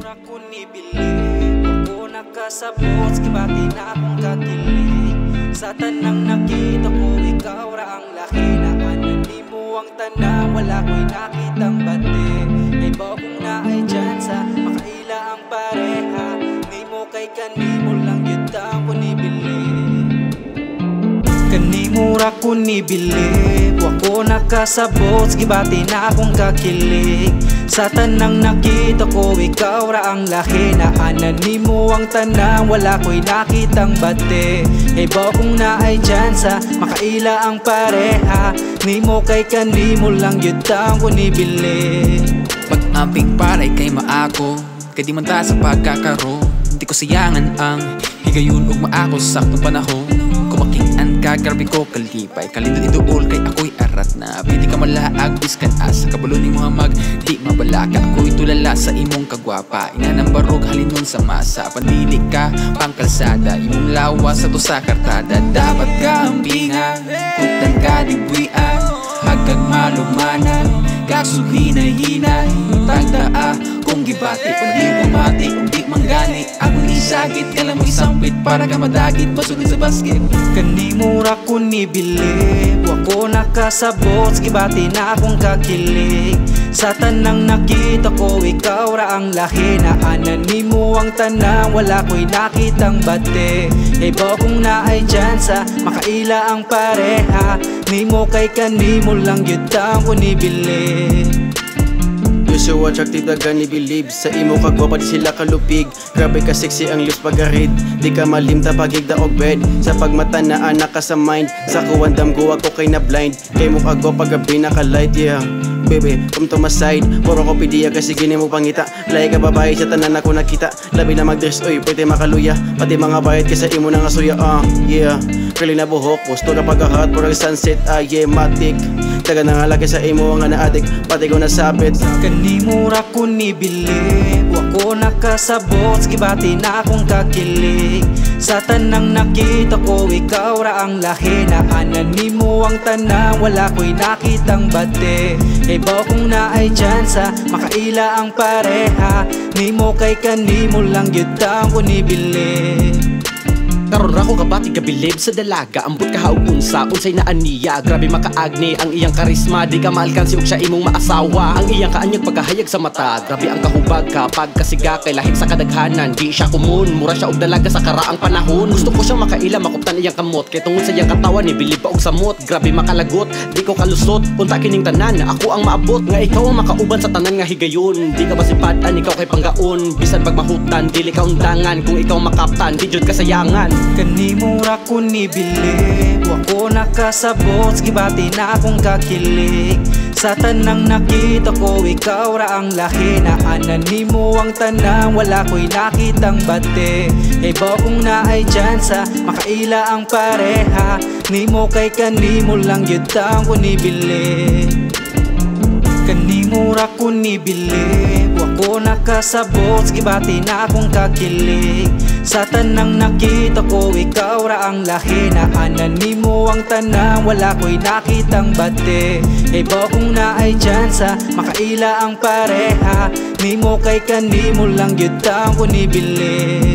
mura ko nibili, ako nakasabot, skibati na akong kakilig. Sa tanang nakita ko, ikaw ra ang laki na anani mo ang tanang, wala ko'y nakitang bate. Ay bawang na ay dyan sa makaila ang pareha, ni mo kay kanimo lang yun ko nibili. Kanimura ko nibili, ako nakasabot, skibati na akong kakilig. Sa tanang nakita ko, ikaw ra ang laki na anani mo ang tanang, wala ko'y nakitang bate. Ay bawang na ay dyan sa makaila ang pareha, ni mo kay kanimo lang yun ko nibili. Pag-amping paray kay maako, kay di man ta sa pagkakaro, di ko sayangan ang higayon ug maako sa saktong panahon. Kumakian ka, grabe ko kalipay, kalindot iduol kay ako'y arat na. Pwede ka malaag, biskan asa kabalo ni mga mag di mabalaka. Ako'y tulala sa imong kagwapa, ina ng barog halinon sa masa. Pandili ka, pangkalsada, imong lawa sa to sa kartada. Dapat ka ambingan, kutan ka dibuian, hagkag malumanan, kagsuhinay-hinay, tagdaa kung gibati, kung di bumati, kung di manggani. Akong isagit, kala mo isampit, para ka madagit, masugid sa basket. Kanimura ko nibili, ako nakasabot, skibati na akong kakilig. Sa tanang nakita ko, ikaw ra ang laki na anani mo ang tanang, wala ko'y nakitang bate. Ay bawang na ay dyan sa makaila ang pareha, ni mo kay kanimo lang yun ko nibili. You so attractive na gani believe, sa imo kagwapa di sila kalupig. Grabe ka sexy ang lips pagarid, di ka malimta pagigda og bed. Sa pagmata na anak ka sa mind, sa kuwandam guwa ko kay na blind. Kay mo kagwapa gabi naka-light, yeah. Baby, come to my side, puro ko pidiya kasi gini mo pangita. Lahi ka babae sa tanan ako nakita, labi na mag-dress, oy, pwede makaluya. Pati mga bayad kasi imo na nga suya, yeah. Curly na buhok, gusto ka pagkahat, puro sunset, yeah, matik. Taga na nga laki sa imo nga na-addict, pati ko nasabit. Kanimura ko nibili, ako nakasabot, skibati na akong kakilig. Sa tanang nakita ko, ikaw ra ang laki na anani mo ang tanang, wala ko'y nakitang bate. Ay bawang na ay dyan sa makaila ang pareha, ni mo kay kanimo lang yun ko nibili. Karon ra ko kabati kabilib sa dalaga, ambot ka haug unsa unsay na aniya. Grabe makaagni ang iyang karisma, di ka maalkansi og siya imong maasawa. Ang iyang kaanyag pagkahayag sa mata, grabe ang kahubag kapag kasiga kay lahit sa kadaghanan. Di siya kumun, mura siya og dalaga sa karaang panahon. Gusto ko siyang makaila, makuptan iyang kamot, kay tungod sa iyang katawan ni bilib pa og samot. Grabe makalagot, di ko kalusot, unta kining tanan ako ang maabot. Nga ikaw ang makauban sa tanan nga higayon, di ka masipadan, ikaw kay panggaon. Bisan pagmahutan, dili ka undangan, kung ikaw makaptan, di jud kasayangan. Kanimura ko nibili, ako nakasabot, skibati na akong kakilig. Sa tanang nakita ko, ikaw ra ang laki na anani mo ang tanang, wala ko'y nakitang bate. Ay bawang na ay dyan sa makaila ang pareha, ni mo kay kanimo lang yun ko nibili. Kanimura ko nibili, ako nakasabot, skibati na akong kakilig. Sa tanang nakita ko, ikaw ra ang laki na anani mo ang tanang, wala ko'y nakitang bate. Ay bawang na ay dyan sa makaila ang pareha, ni mo kay kanimo lang yun ko nibili.